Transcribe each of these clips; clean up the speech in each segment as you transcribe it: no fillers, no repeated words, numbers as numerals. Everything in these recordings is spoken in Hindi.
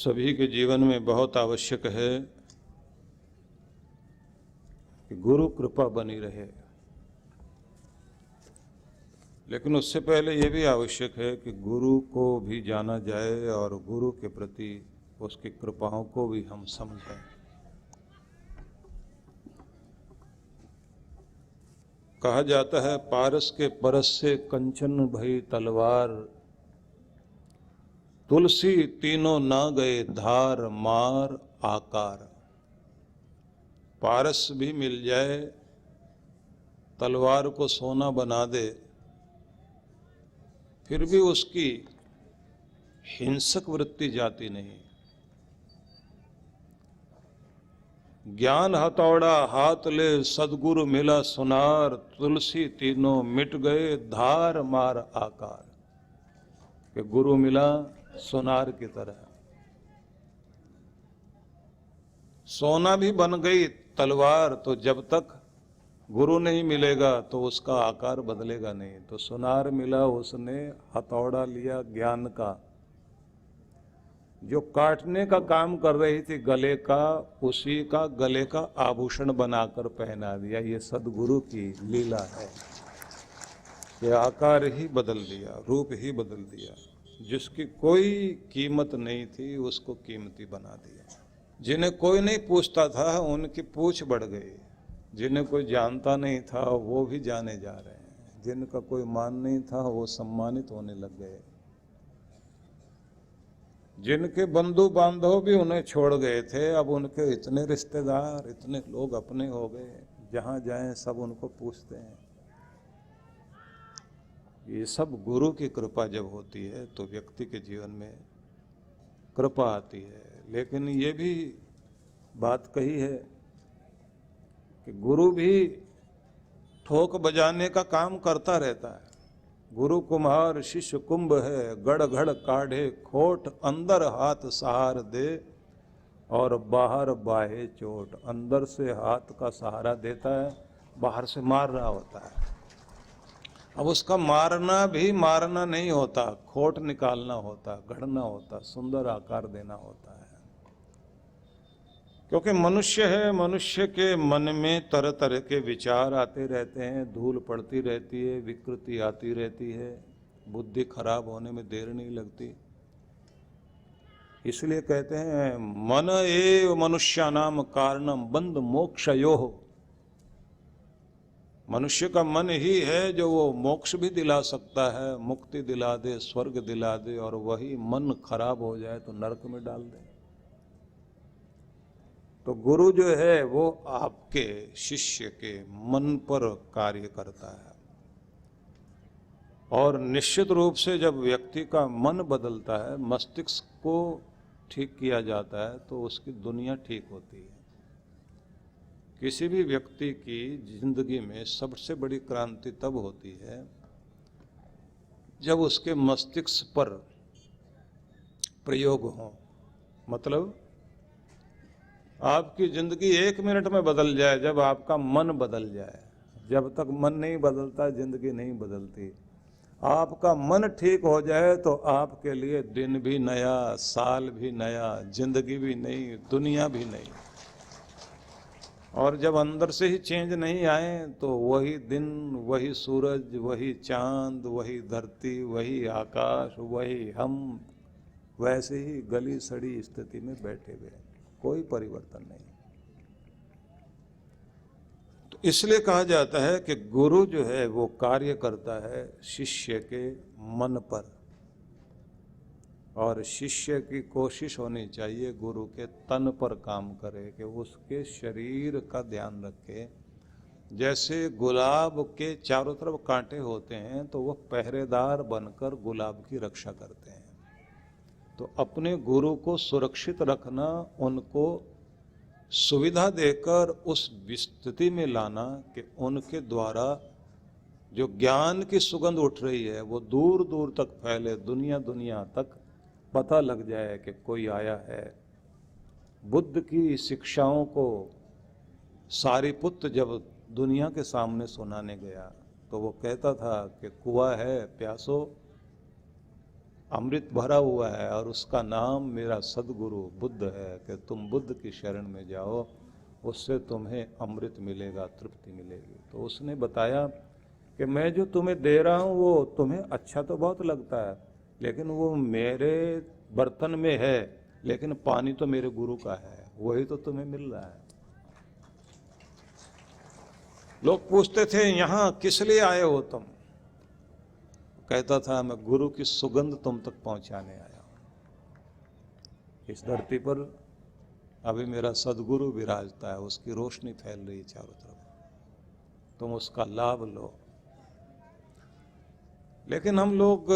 सभी के जीवन में बहुत आवश्यक है कि गुरु कृपा बनी रहे, लेकिन उससे पहले यह भी आवश्यक है कि गुरु को भी जाना जाए और गुरु के प्रति उसकी कृपाओं को भी हम समझें। कहा जाता है, पारस के परस से कंचन भई तलवार, तुलसी तीनों ना गए धार मार आकार। पारस भी मिल जाए, तलवार को सोना बना दे, फिर भी उसकी हिंसक वृत्ति जाती नहीं। ज्ञान हथौड़ा हाथ ले सदगुरु मिला सुनार, तुलसी तीनों मिट गए धार मार आकार। कि गुरु मिला सोनार की तरह, सोना भी बन गई तलवार, तो जब तक गुरु नहीं मिलेगा तो उसका आकार बदलेगा नहीं। तो सुनार मिला, उसने हथौड़ा लिया ज्ञान का, जो काटने का काम कर रही थी गले का, उसी का गले का आभूषण बनाकर पहना दिया। ये सदगुरु की लीला है। ये आकार ही बदल दिया, रूप ही बदल दिया। जिसकी कोई कीमत नहीं थी उसको कीमती बना दिया। जिन्हें कोई नहीं पूछता था उनकी पूछ बढ़ गई। जिन्हें कोई जानता नहीं था वो भी जाने जा रहे हैं। जिनका कोई मान नहीं था वो सम्मानित होने लग गए। जिनके बंधु बांधव भी उन्हें छोड़ गए थे, अब उनके इतने रिश्तेदार, इतने लोग अपने हो गए, जहां जाएं सब उनको पूछते हैं। ये सब गुरु की कृपा जब होती है तो व्यक्ति के जीवन में कृपा आती है। लेकिन ये भी बात कही है कि गुरु भी ठोक बजाने का काम करता रहता है। गुरु कुम्हार शिष्य कुंभ है, गढ़ घड़ काढ़े खोट, अंदर हाथ सहार दे और बाहर बाहे चोट। अंदर से हाथ का सहारा देता है, बाहर से मार रहा होता है। अब उसका मारना भी मारना नहीं होता, खोट निकालना होता, गढ़ना होता, सुंदर आकार देना होता है। क्योंकि मनुष्य है, मनुष्य के मन में तरह तरह के विचार आते रहते हैं, धूल पड़ती रहती है, विकृति आती रहती है, बुद्धि खराब होने में देर नहीं लगती। इसलिए कहते हैं मन एव मनुष्यानाम कारणम बंध मोक्षयोः। मनुष्य का मन ही है जो वो मोक्ष भी दिला सकता है, मुक्ति दिला दे, स्वर्ग दिला दे, और वही मन खराब हो जाए तो नरक में डाल दे। तो गुरु जो है वो आपके शिष्य के मन पर कार्य करता है। और निश्चित रूप से जब व्यक्ति का मन बदलता है, मस्तिष्क को ठीक किया जाता है, तो उसकी दुनिया ठीक होती है। किसी भी व्यक्ति की जिंदगी में सबसे बड़ी क्रांति तब होती है जब उसके मस्तिष्क पर प्रयोग हो। मतलब आपकी जिंदगी 1 मिनट में बदल जाए जब आपका मन बदल जाए। जब तक मन नहीं बदलता जिंदगी नहीं बदलती। आपका मन ठीक हो जाए तो आपके लिए दिन भी नया, साल भी नया, जिंदगी भी नई, दुनिया भी नई। और जब अंदर से ही चेंज नहीं आए तो वही दिन, वही सूरज, वही चांद, वही धरती, वही आकाश, वही हम, वैसे ही गली सड़ी स्थिति में बैठे हुए, कोई परिवर्तन नहीं। तो इसलिए कहा जाता है कि गुरु जो है वो कार्य करता है शिष्य के मन पर, और शिष्य की कोशिश होनी चाहिए गुरु के तन पर काम करे, कि उसके शरीर का ध्यान रखे। जैसे गुलाब के चारों तरफ कांटे होते हैं तो वह पहरेदार बनकर गुलाब की रक्षा करते हैं। तो अपने गुरु को सुरक्षित रखना, उनको सुविधा देकर उस स्थिति में लाना कि उनके द्वारा जो ज्ञान की सुगंध उठ रही है वो दूर दूर तक फैले, दुनिया दुनिया तक पता लग जाए कि कोई आया है। बुद्ध की शिक्षाओं को सारिपुत्र जब दुनिया के सामने सुनाने गया तो वो कहता था कि कुआं है प्यासो, अमृत भरा हुआ है और उसका नाम मेरा सदगुरु बुद्ध है कि तुम बुद्ध की शरण में जाओ, उससे तुम्हें अमृत मिलेगा, तृप्ति मिलेगी। तो उसने बताया कि मैं जो तुम्हें दे रहा हूँ वो तुम्हें अच्छा तो बहुत लगता है, लेकिन वो मेरे बर्तन में है, लेकिन पानी तो मेरे गुरु का है, वही तो तुम्हें मिल रहा है। लोग पूछते थे यहाँ किस लिए आए हो तुम? कहता था मैं गुरु की सुगंध तुम तक पहुंचाने आया हूं। इस धरती पर अभी मेरा सदगुरु विराजता है, उसकी रोशनी फैल रही है चारों तरफ, तुम उसका लाभ लो। लेकिन हम लोग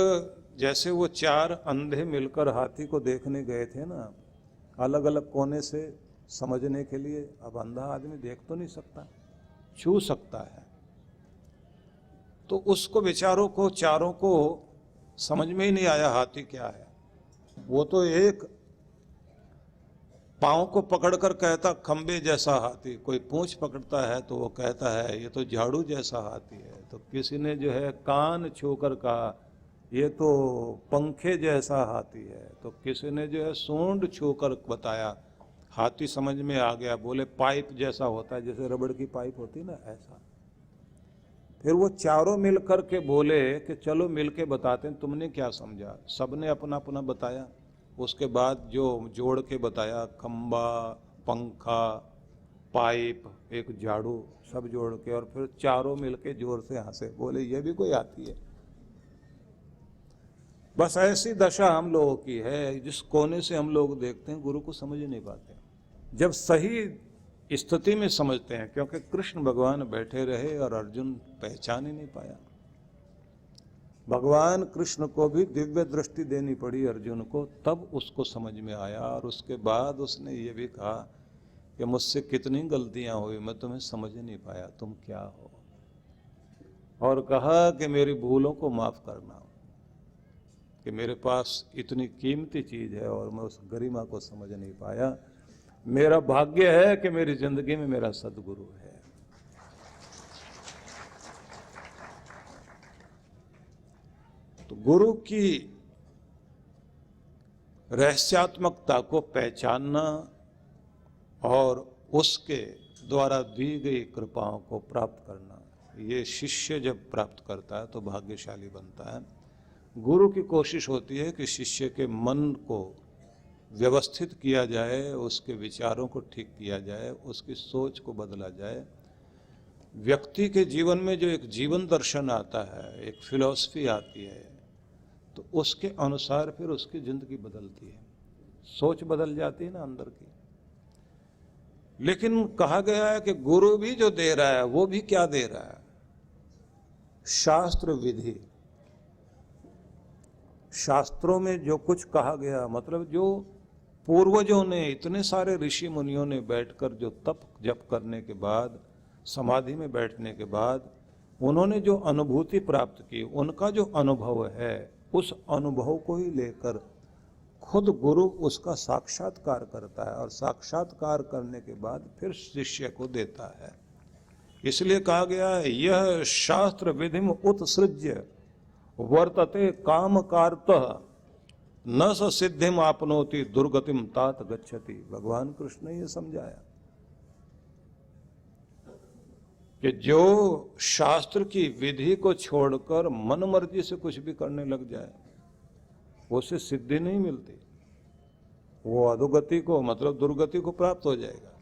जैसे वो 4 अंधे मिलकर हाथी को देखने गए थे ना, अलग अलग कोने से समझने के लिए। अब अंधा आदमी देख तो नहीं सकता, छू सकता है, तो उसको बेचारों को चारों को समझ में ही नहीं आया हाथी क्या है। वो तो एक पांव को पकड़कर कहता खंबे जैसा हाथी, कोई पूंछ पकड़ता है तो वो कहता है ये तो झाड़ू जैसा हाथी है। तो किसी ने जो है कान छूकर कहा ये तो पंखे जैसा हाथी है। तो किसी ने जो है सूंड छूकर बताया, हाथी समझ में आ गया, बोले पाइप जैसा होता है, जैसे रबड़ की पाइप होती ना ऐसा। फिर वो चारों मिलकर के बोले कि चलो मिलके बताते हैं, तुमने क्या समझा। सबने अपना अपना बताया। उसके बाद जो जोड़ के बताया, खंबा, पंखा, पाइप, एक झाड़ू, सब जोड़ के, और फिर चारों मिलके जोर से हंसे, बोले ये भी कोई हाथी है। बस ऐसी दशा हम लोगों की है, जिस कोने से हम लोग देखते हैं गुरु को समझ नहीं पाते। जब सही स्थिति में समझते हैं, क्योंकि कृष्ण भगवान बैठे रहे और अर्जुन पहचान ही नहीं पाया। भगवान कृष्ण को भी दिव्य दृष्टि देनी पड़ी अर्जुन को, तब उसको समझ में आया। और उसके बाद उसने ये भी कहा कि मुझसे कितनी गलतियां हुई, मैं तुम्हें समझ नहीं पाया, तुम क्या हो। और कहा कि मेरी भूलों को माफ करना, कि मेरे पास इतनी कीमती चीज है और मैं उस गरिमा को समझ नहीं पाया। मेरा भाग्य है कि मेरी जिंदगी में मेरा सदगुरु है। तो गुरु की रहस्यात्मकता को पहचानना और उसके द्वारा दी गई कृपाओं को प्राप्त करना, ये शिष्य जब प्राप्त करता है तो भाग्यशाली बनता है। गुरु की कोशिश होती है कि शिष्य के मन को व्यवस्थित किया जाए, उसके विचारों को ठीक किया जाए, उसकी सोच को बदला जाए। व्यक्ति के जीवन में जो एक जीवन दर्शन आता है, एक फिलॉसफी आती है, तो उसके अनुसार फिर उसकी जिंदगी बदलती है, सोच बदल जाती है ना अंदर की। लेकिन कहा गया है कि गुरु भी जो दे रहा है वो भी क्या दे रहा है? शास्त्र विधि। शास्त्रों में जो कुछ कहा गया, मतलब जो पूर्वजों ने, इतने सारे ऋषि मुनियों ने बैठकर जो तप जप करने के बाद, समाधि में बैठने के बाद उन्होंने जो अनुभूति प्राप्त की, उनका जो अनुभव है, उस अनुभव को ही लेकर खुद गुरु उसका साक्षात्कार करता है और साक्षात्कार करने के बाद फिर शिष्य को देता है। इसलिए कहा गया है यह शास्त्र विधिम उत्सृज्य वर्तते काम कार्तः न स सिद्धिम आपनोति दुर्गतिम तात गच्छति। भगवान कृष्ण ने यह समझाया कि जो शास्त्र की विधि को छोड़कर मन मर्जी से कुछ भी करने लग जाए, उससे सिद्धि नहीं मिलती, वो अधोगति को, मतलब दुर्गति को प्राप्त हो जाएगा।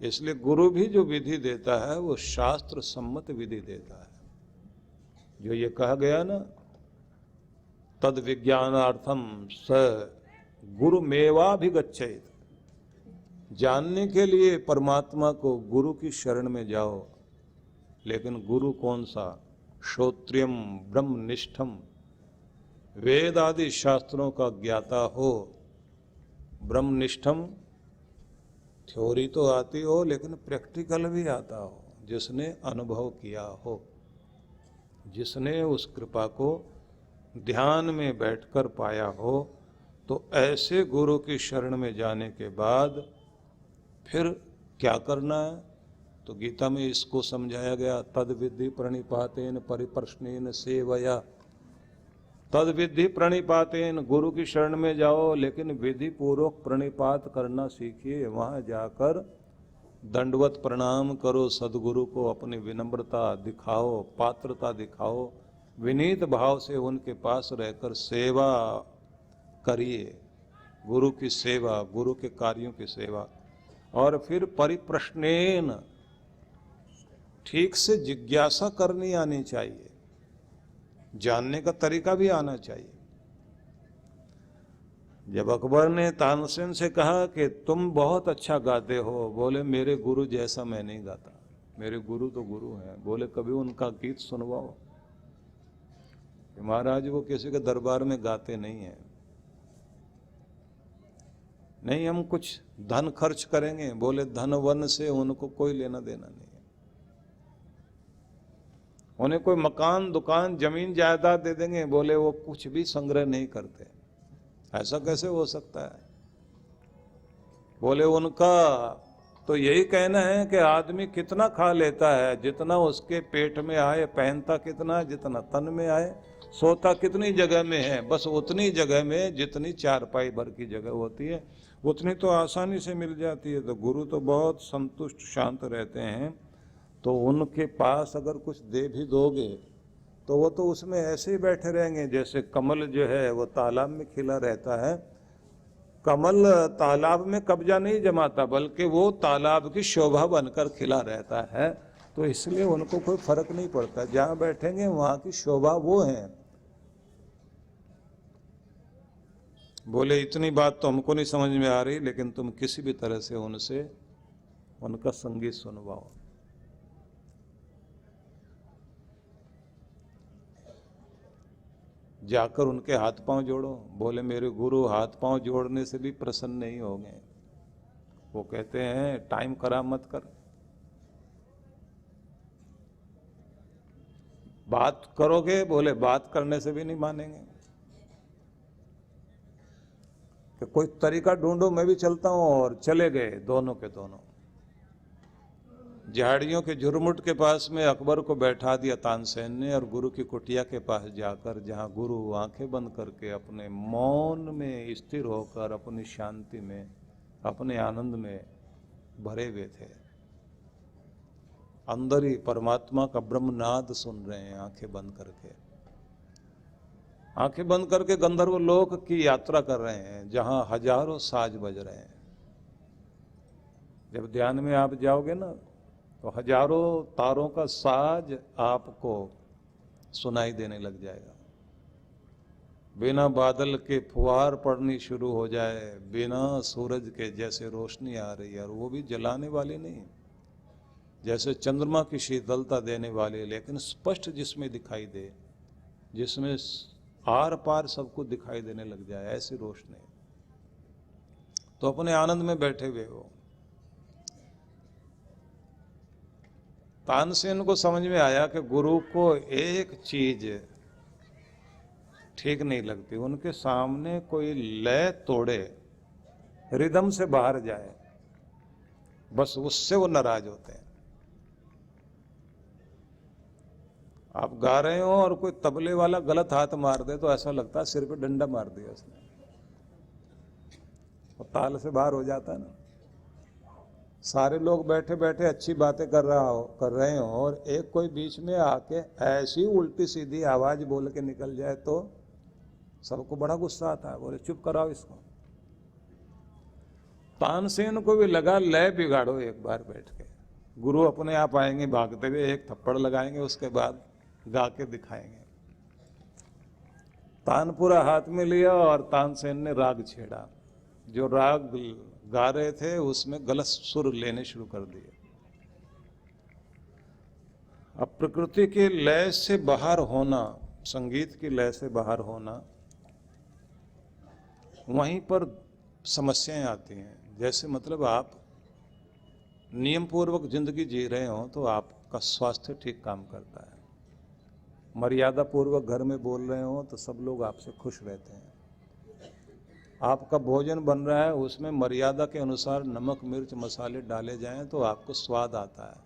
इसलिए गुरु भी जो विधि देता है वो शास्त्र सम्मत विधि देता है। जो ये कहा गया ना, तद विज्ञानार्थम स गुरुमेवाभिगच्छेत्, जानने के लिए परमात्मा को गुरु की शरण में जाओ। लेकिन गुरु कौन सा? श्रोत्रियम ब्रह्मनिष्ठम, वेद आदि शास्त्रों का ज्ञाता हो, ब्रह्मनिष्ठम, थ्योरी तो आती हो लेकिन प्रैक्टिकल भी आता हो, जिसने अनुभव किया हो, जिसने उस कृपा को ध्यान में बैठकर पाया हो। तो ऐसे गुरु की शरण में जाने के बाद फिर क्या करना है? तो गीता में इसको समझाया गया, तद विधि प्रणिपातेन परिप्रश्नेन सेवया, तद विधि प्रणिपातेन, गुरु की शरण में जाओ लेकिन विधि पूर्वक प्रणिपात करना सीखिए। वहां जाकर दंडवत प्रणाम करो, सदगुरु को अपनी विनम्रता दिखाओ, पात्रता दिखाओ, विनीत भाव से उनके पास रहकर सेवा करिए, गुरु की सेवा, गुरु के कार्यों की सेवा। और फिर परिप्रश्नेन, ठीक से जिज्ञासा करनी आनी चाहिए, जानने का तरीका भी आना चाहिए। जब अकबर ने तानसेन से कहा कि तुम बहुत अच्छा गाते हो, बोले मेरे गुरु जैसा मैं नहीं गाता, मेरे गुरु तो गुरु हैं। बोले कभी उनका गीत सुनवाओ। महाराज वो किसी के दरबार में गाते नहीं हैं। नहीं, हम कुछ धन खर्च करेंगे। बोले धन वन से उनको कोई लेना देना नहीं है। उन्हें कोई मकान, दुकान, जमीन जायदाद दे देंगे। बोले वो कुछ भी संग्रह नहीं करते। ऐसा कैसे हो सकता है? बोले उनका तो यही कहना है कि आदमी कितना खा लेता है, जितना उसके पेट में आए, पहनता कितना है, जितना तन में आए, सोता कितनी जगह में है, बस उतनी जगह में जितनी चारपाई भर की जगह होती है उतनी तो आसानी से मिल जाती है। तो गुरु तो बहुत संतुष्ट शांत रहते हैं। तो उनके पास अगर कुछ दे भी दोगे तो वो तो उसमें ऐसे ही बैठे रहेंगे जैसे कमल जो है वो तालाब में खिला रहता है। कमल तालाब में कब्जा नहीं जमाता, बल्कि वो तालाब की शोभा बनकर खिला रहता है। तो इसलिए उनको कोई फर्क नहीं पड़ता, जहाँ बैठेंगे वहाँ की शोभा वो है। बोले इतनी बात तो हमको नहीं समझ में आ रही, लेकिन तुम किसी भी तरह से उनसे उनका संगीत सुनवाओ। जाकर उनके हाथ पांव जोड़ो। बोले मेरे गुरु हाथ पांव जोड़ने से भी प्रसन्न नहीं होंगे। वो कहते हैं टाइम खराब मत कर, बात करोगे। बोले बात करने से भी नहीं मानेंगे। कि कोई तरीका ढूंढो, मैं भी चलता हूं। और चले गए दोनों के दोनों। झाड़ियों के झुरमुट के पास में अकबर को बैठा दिया तानसेन ने, और गुरु की कुटिया के पास जाकर, जहां गुरु आंखें बंद करके अपने मौन में स्थिर होकर अपनी शांति में, अपने आनंद में भरे हुए थे, अंदर ही परमात्मा का ब्रह्मनाद सुन रहे हैं आंखें बंद करके। आंखें बंद करके गंधर्व लोक की यात्रा कर रहे हैं, जहां हजारों साज बज रहे हैं। जब ध्यान में आप जाओगे ना, तो हजारों तारों का साज आपको सुनाई देने लग जाएगा। बिना बादल के फुहार पड़नी शुरू हो जाए, बिना सूरज के जैसे रोशनी आ रही है, और वो भी जलाने वाली नहीं, जैसे चंद्रमा की शीतलता देने वाली, लेकिन स्पष्ट जिसमें दिखाई दे, जिसमें आर पार सबको दिखाई देने लग जाए, ऐसी रोशनी। तो अपने आनंद में बैठे हुए हो। तानसेन को समझ में आया कि गुरु को एक चीज ठीक नहीं लगती, उनके सामने कोई लय तोड़े, रिदम से बाहर जाए, बस उससे वो नाराज होते हैं। आप गा रहे हो और कोई तबले वाला गलत हाथ मार दे तो ऐसा लगता है सिर पे डंडा मार दिया उसने, और ताल से बाहर हो जाता है ना। सारे लोग बैठे बैठे अच्छी बातें कर रहे हो, और एक कोई बीच में आके ऐसी उल्टी सीधी आवाज बोल के निकल जाए तो सबको बड़ा गुस्सा आता है। बोले चुप कराओ इसको। तानसेन को भी लगा लय बिगाड़ो एक बार बैठ के। गुरु अपने आप आएंगे भागते हुए, एक थप्पड़ लगाएंगे, उसके बाद गा के दिखाएंगे। तानपुरा हाथ में लिया और तानसेन ने राग छेड़ा। जो राग गा रहे थे उसमें गलत सुर लेने शुरू कर दिए। अब प्रकृति के लय से बाहर होना, संगीत की लय से बाहर होना, वहीं पर समस्याएं आती हैं। जैसे मतलब आप नियम पूर्वक जिंदगी जी रहे हो तो आपका स्वास्थ्य ठीक काम करता है। मर्यादा पूर्वक घर में बोल रहे हो तो सब लोग आपसे खुश रहते हैं। आपका भोजन बन रहा है, उसमें मर्यादा के अनुसार नमक मिर्च मसाले डाले जाएं तो आपको स्वाद आता है।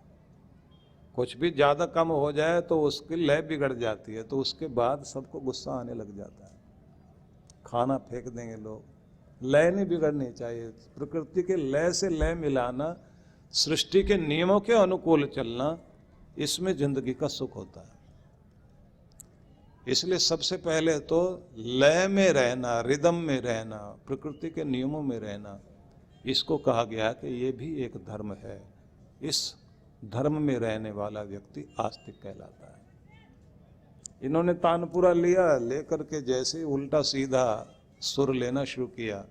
कुछ भी ज्यादा कम हो जाए तो उसकी लय बिगड़ जाती है, तो उसके बाद सबको गुस्सा आने लग जाता है, खाना फेंक देंगे लोग। लय नहीं बिगड़नी चाहिए। प्रकृति के लय से लय मिलाना, सृष्टि के नियमों के अनुकूल चलना, इसमें जिंदगी का सुख होता है। इसलिए सबसे पहले तो लय में रहना, रिदम में रहना, प्रकृति के नियमों में रहना, इसको कहा गया कि ये भी एक धर्म है। इस धर्म में रहने वाला व्यक्ति आस्तिक कहलाता है। इन्होंने तानपुरा लिया, लेकर के जैसे उल्टा सीधा सुर लेना शुरू किया,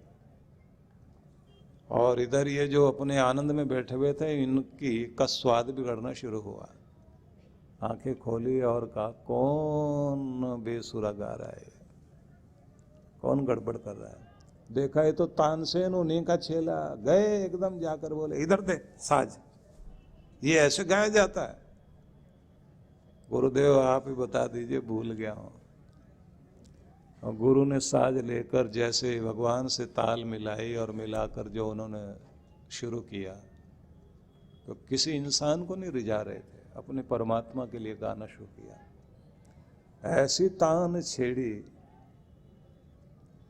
और इधर ये जो अपने आनंद में बैठे हुए थे, इनकी का स्वाद बिगड़ना शुरू हुआ। आंखें खोली और कहा, कौन बेसुरा गा रहा है, कौन गड़बड़ कर रहा है। देखा है तो तानसेन उन्हीं का छेला। गए एकदम जाकर बोले, इधर दे साज, ये ऐसे गाया जाता है? गुरुदेव आप ही बता दीजिए, भूल गया हूं। और गुरु ने साज लेकर जैसे भगवान से ताल मिलाई और मिलाकर जो उन्होंने शुरू किया, तो किसी इंसान को नहीं रिझा रहे थे, अपने परमात्मा के लिए गाना शुरू किया। ऐसी तान छेड़ी,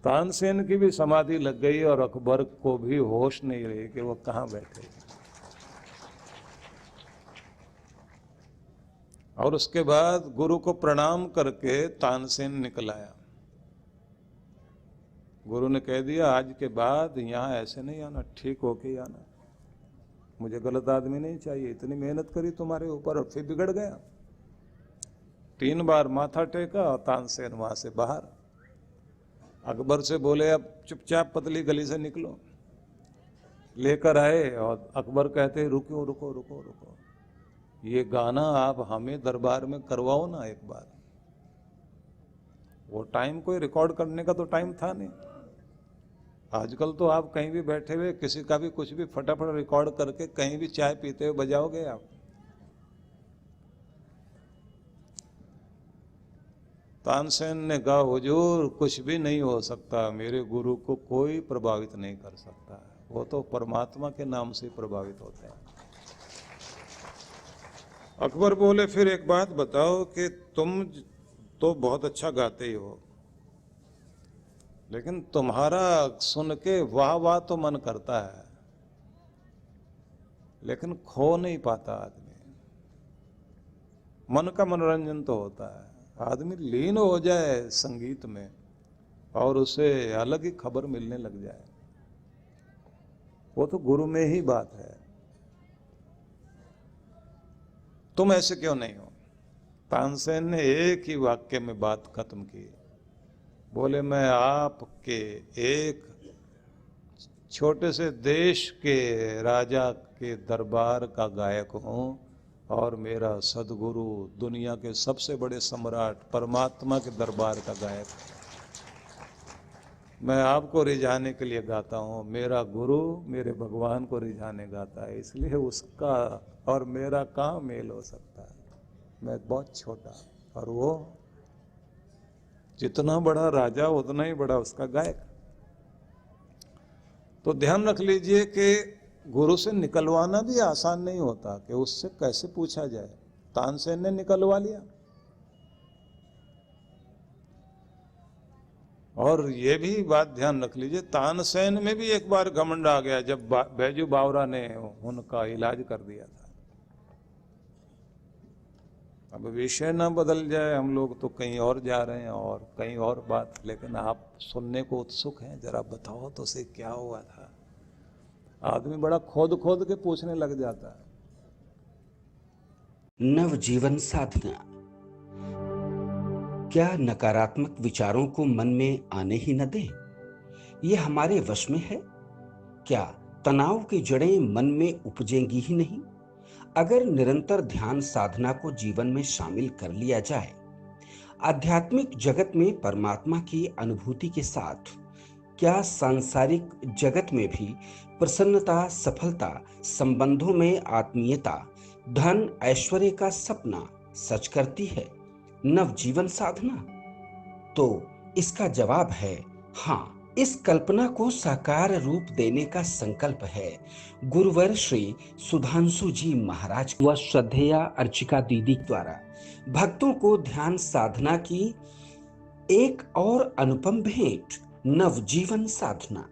तानसेन की भी समाधि लग गई और अकबर को भी होश नहीं रही कि वो कहाँ बैठे। और उसके बाद गुरु को प्रणाम करके तानसेन निकल आया। गुरु ने कह दिया, आज के बाद यहाँ ऐसे नहीं आना, ठीक होके ही आना, मुझे गलत आदमी नहीं चाहिए। इतनी मेहनत करी तुम्हारे ऊपर और फिर बिगड़ गया। 3 बार माथा टेका और तानसेन वहां से बाहर। अकबर से बोले, अब चुपचाप पतली गली से निकलो। लेकर आए और अकबर कहते, रुको रुको रुको रुको, ये गाना आप हमें दरबार में करवाओ ना एक बार। वो टाइम कोई रिकॉर्ड करने का तो टाइम था नहीं। आजकल तो आप कहीं भी बैठे हुए किसी का भी कुछ भी फटाफट रिकॉर्ड करके कहीं भी चाय पीते हुए बजाओगे आप। तानसेन ने कहा, हुजूर कुछ भी नहीं हो सकता, मेरे गुरु को कोई प्रभावित नहीं कर सकता, वो तो परमात्मा के नाम से प्रभावित होते हैं। अकबर बोले, फिर एक बात बताओ कि तुम तो बहुत अच्छा गाते ही हो, लेकिन तुम्हारा सुन के वाह वाह तो मन करता है, लेकिन खो नहीं पाता आदमी। मन का मनोरंजन तो होता है, आदमी लीन हो जाए संगीत में और उसे अलग ही खबर मिलने लग जाए, वो तो गुरु में ही बात है। तुम ऐसे क्यों नहीं हो? तानसेन ने एक ही वाक्य में बात खत्म की। बोले, मैं आपके एक छोटे से देश के राजा के दरबार का गायक हूं, और मेरा सदगुरु दुनिया के सबसे बड़े सम्राट परमात्मा के दरबार का गायक। मैं आपको रिझाने के लिए गाता हूं, मेरा गुरु मेरे भगवान को रिझाने गाता है, इसलिए उसका और मेरा कहाँ मेल हो सकता है? मैं बहुत छोटा और वो जितना बड़ा राजा उतना ही बड़ा उसका गायक। तो ध्यान रख लीजिए कि गुरु से निकलवाना भी आसान नहीं होता कि उससे कैसे पूछा जाए। तानसेन ने निकलवा लिया। और ये भी बात ध्यान रख लीजिए, तानसेन में भी एक बार घमंड आ गया जब बैजू बावरा ने उनका इलाज कर दिया था। अब विषय ना बदल जाए, हम लोग तो कहीं और जा रहे हैं और कहीं और बात, लेकिन आप सुनने को उत्सुक हैं, जरा बताओ तो सही क्या हुआ था। आदमी बड़ा खोद खोद के पूछने लग जाता है। नवजीवन साधना। क्या नकारात्मक विचारों को मन में आने ही न दें? ये हमारे वश में है? क्या तनाव की जड़ें मन में उपजेंगी ही नहीं? अगर निरंतर ध्यान साधना को जीवन में शामिल कर लिया जाए, आध्यात्मिक जगत में परमात्मा की अनुभूति के साथ क्या सांसारिक जगत में भी प्रसन्नता, सफलता, संबंधों में आत्मीयता, धन ऐश्वर्य का सपना सच करती है नवजीवन साधना? तो इसका जवाब है हाँ। इस कल्पना को साकार रूप देने का संकल्प है गुरुवर श्री सुधांशु जी महाराज व श्रद्धेया अर्चिका दीदी द्वारा भक्तों को ध्यान साधना की एक और अनुपम भेंट नवजीवन साधना।